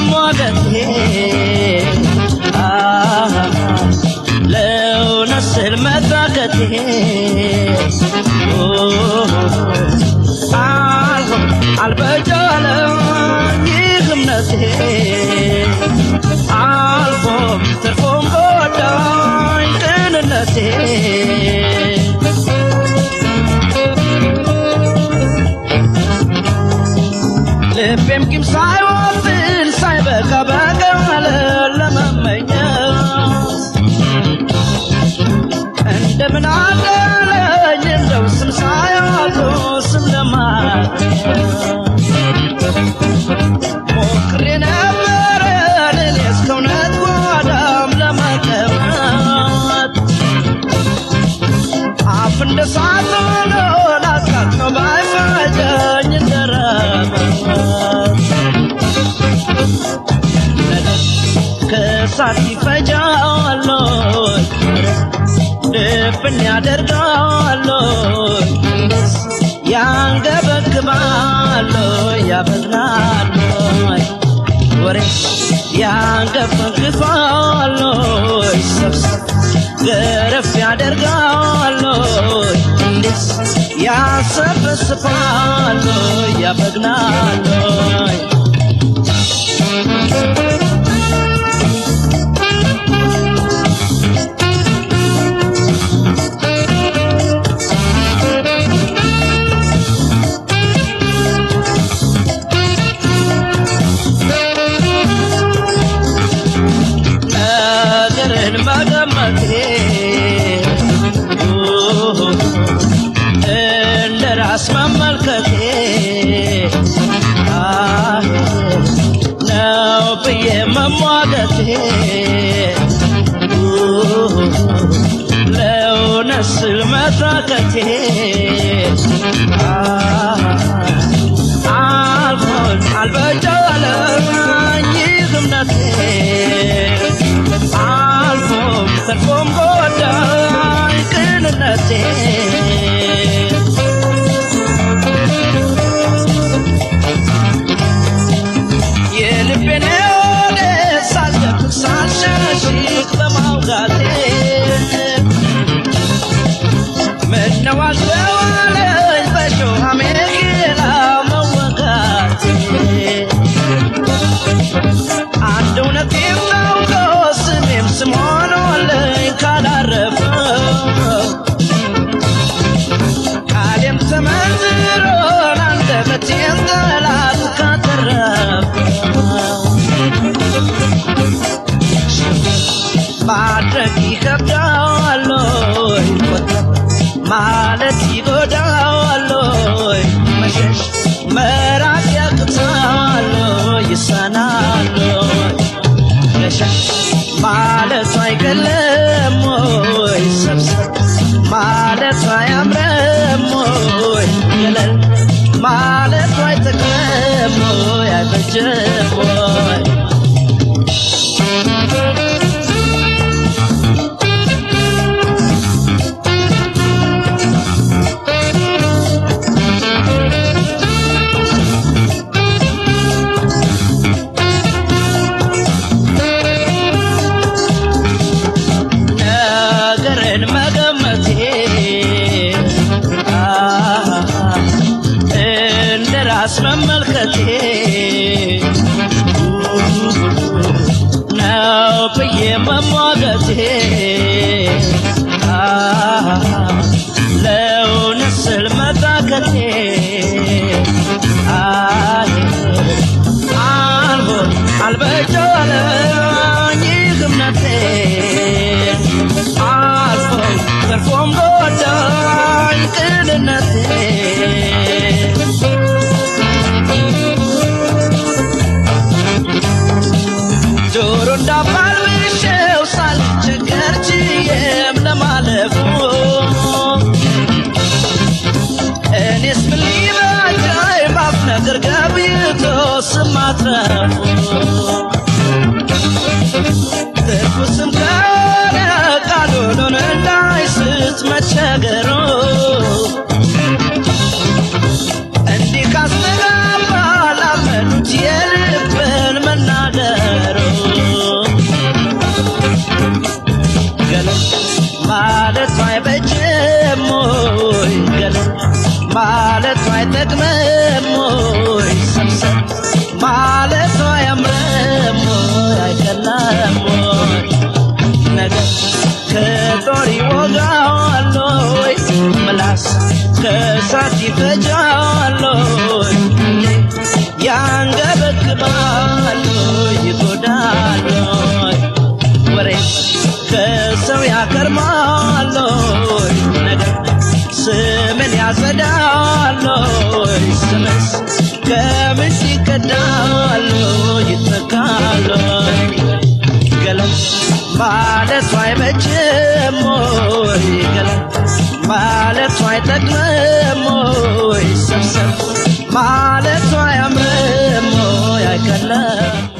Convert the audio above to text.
መሟገቴ ለውነስል መታከቴ አልበጃለኝ እምነቴ አልፎም ተርፎም ጎዳኝ ቅንነቴ ልቤም ቂም ሳይወፍን ሳይበቃ በቀለ ለመመኘት እንደምን አለኝ እንደው ስም ሳያጡ ስም ለማግኘት ሞክሬ ነበረ እኔ እስከ እውነት ጓዳም ለመቀመጥ አፍ እንደ እሳት ሆኖ ላቃጥለው ባይፈጀኝ እንደረመት ከእሳት ይፈጃል ድፍን ያደርጋል ያንገበግባል ያበግናል ወሬ ያንገበግባል ሰብሰብ ገረፍ ያደርጋል ያሰበስባል ያበግናል እንደራስ መመልከቴ ነው ብዬ መሟገቴ ለእውነት ስል መታከቴ አልፎኝ አልበጃለኝ እምነቴ አልፎም ተርፎም ጎዳኝ ቅንነቴ የልቤን ወደ ሳልደብቅ ሳልሸሽግ በማውጋቴ ምነው አልተዋለኝ በሾህ አሜኬላ መወጋቴ አንድ እውነት የማውቀው ስሜም ስም ሆኖልኝ ካላረፈው ቃሌም ተመንዝሮን አንደበቴን ጠላት ካተረፈው ማድረግ ይከብዳል ማለት ይጎዳል መሸሽ መራቅ ያቅታል ይሰናል ለሸሽ ማለቱ አይገለም ወይ ሰብሰብ ማለቱ አያምርም ወይ ገለል ማለቱ አይጠቅምም ወይ አይበጅም ወይ መመልከቴ ነው ብዬ መሟገቴ ለእውነት ስል መታከቴ አልሆን አልበጃለኝ እምነቴ አልፎም ተርፎም ጎዳኝ ቅንነቴ ጆሮ እንዳባልብሼው ሳልቸገር ችዬም ለማለፉ እኔስ ምን ሊበጃኝ ባፍ ነገር ገብቶ ስም ማትረፉ ትርፉ ስም ከሆነ ቃሉን እንዳይስት መቸገሩ እንዲህ ካስተጋባ ላመኑት የልብን መናገር እሳት ይፈጃል ያንገበግባል ይጎዳል ወሬ ከሰው ያከርማል ነገር ስምን ያጸዳል ስምስ ከምንጭ ይቀዳል ይተካል ገለም ማለቱ አይበጅም ገለም ማለቱ አይጠቅምም ሰብሰብ ማለቱ አያምርም አይቀለም